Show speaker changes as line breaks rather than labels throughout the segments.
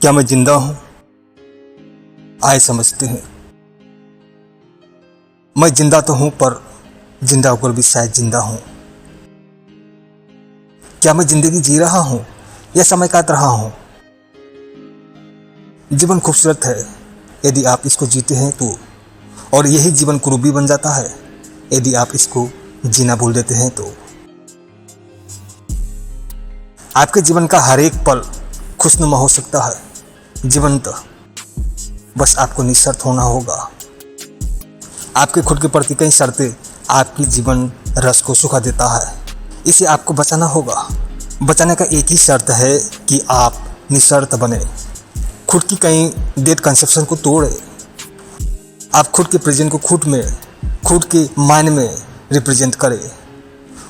क्या मैं जिंदा हूं? आए समझते हैं। मैं जिंदा तो हूं, पर जिंदा होकर भी शायद जिंदा हूं। क्या मैं जिंदगी जी रहा हूं या समय काट रहा हूं? जीवन खूबसूरत है यदि आप इसको जीते हैं तो, और यही जीवन कुरूबी बन जाता है यदि आप इसको जीना भूल देते हैं तो। आपके जीवन का हर एक पल खुशनुमा हो सकता है, जीवंत। बस आपको निःशर्त होना होगा। आपके खुद के प्रति कई शर्तें आपकी जीवन रस को सुखा देता है। इसे आपको बचाना होगा। बचाने का एक ही शर्त है कि आप निःशर्त बने। खुद की कई डेट कंसेप्शन को तोड़े। आप खुद के प्रेजेंट को खुद के माइंड में रिप्रेजेंट करें।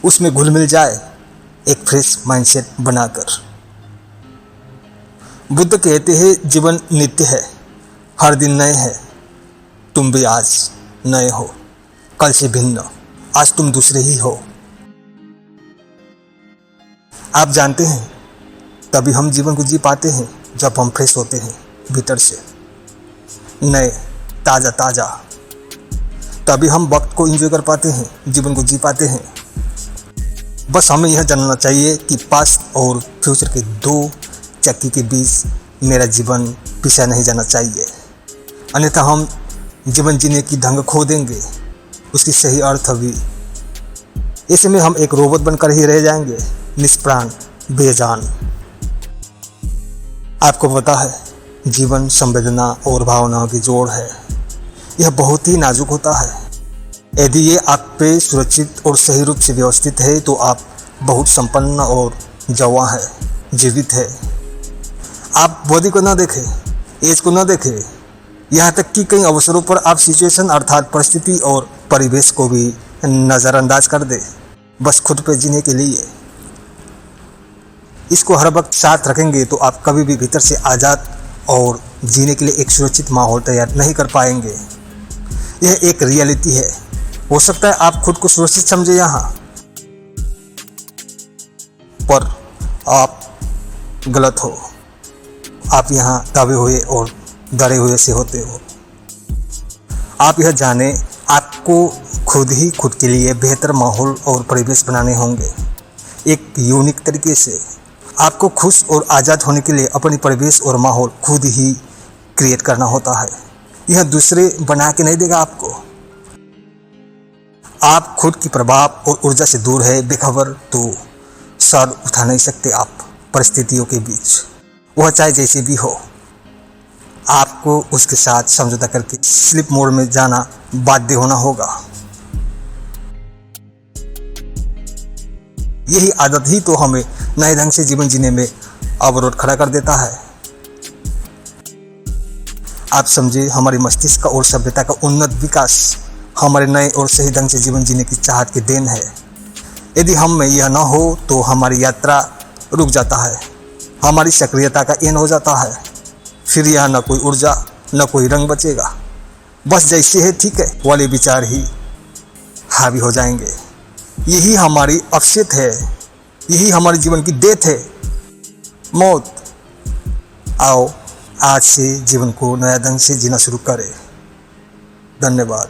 उसमें घुल मिल जाए एक फ्रेश माइंडसेट बनाकर। बुद्ध कहते हैं जीवन नित्य है, हर दिन नए है। तुम भी आज नए हो, कल से भिन्न। आज तुम दूसरे ही हो। आप जानते हैं तभी हम जीवन को जी पाते हैं जब हम फ्रेश होते हैं भीतर से, नए ताज़ा। तभी हम वक्त को एंजॉय कर पाते हैं, जीवन को जी पाते हैं। बस हमें यह जानना चाहिए कि पास्ट और फ्यूचर के दो चक्की के बीच मेरा जीवन पीछा नहीं जाना चाहिए, अन्यथा हम जीवन जीने की ढंग खो देंगे, उसकी सही अर्थ भी। ऐसे में हम एक रोबोट बनकर ही रह जाएंगे, निष्प्राण, बेजान। आपको पता है जीवन संवेदना और भावनाओं की जोड़ है। यह बहुत ही नाजुक होता है। यदि ये आप पे सुरक्षित और सही रूप से व्यवस्थित है तो आप बहुत संपन्न और जवां है, जीवित है। आप बॉडी को न देखें, एज को न देखें, यहाँ तक कि कई अवसरों पर आप सिचुएशन अर्थात परिस्थिति और परिवेश को भी नज़रअंदाज कर दे, बस खुद पे जीने के लिए। इसको हर वक्त साथ रखेंगे तो आप कभी भी भीतर से आज़ाद और जीने के लिए एक सुरक्षित माहौल तैयार नहीं कर पाएंगे। यह एक रियलिटी है। हो सकता है आप खुद को सुरक्षित समझे यहाँ, पर आप गलत हो। आप यहाँ दबे हुए और डरे हुए से होते हो। आप यह जाने आपको खुद ही खुद के लिए बेहतर माहौल और परिवेश बनाने होंगे। एक यूनिक तरीके से आपको खुश और आज़ाद होने के लिए अपनी परिवेश और माहौल खुद ही क्रिएट करना होता है। यह दूसरे बना के नहीं देगा आपको। आप खुद की प्रभाव और ऊर्जा से दूर है, बेखबर, तो सर उठा नहीं सकते आप परिस्थितियों के बीच। वह चाहे जैसे भी हो, आपको उसके साथ समझौता करके स्लिप मोड में जाना बाध्य होना होगा। यही आदत ही तो हमें नए ढंग से जीवन जीने में अवरोध खड़ा कर देता है। आप समझे, हमारे मस्तिष्क और सभ्यता का उन्नत विकास हमारे नए और सही ढंग से जीवन जीने की चाहत की देन है। यदि हम में यह न हो तो हमारी यात्रा रुक जाता है, हमारी सक्रियता का एंड हो जाता है। फिर यह न कोई ऊर्जा न कोई रंग बचेगा। बस जैसे है ठीक है वाले विचार ही हावी हो जाएंगे। यही हमारी अपसेट है, यही हमारे जीवन की डेथ है, मौत। आओ आज से जीवन को नया ढंग से जीना शुरू करें। धन्यवाद।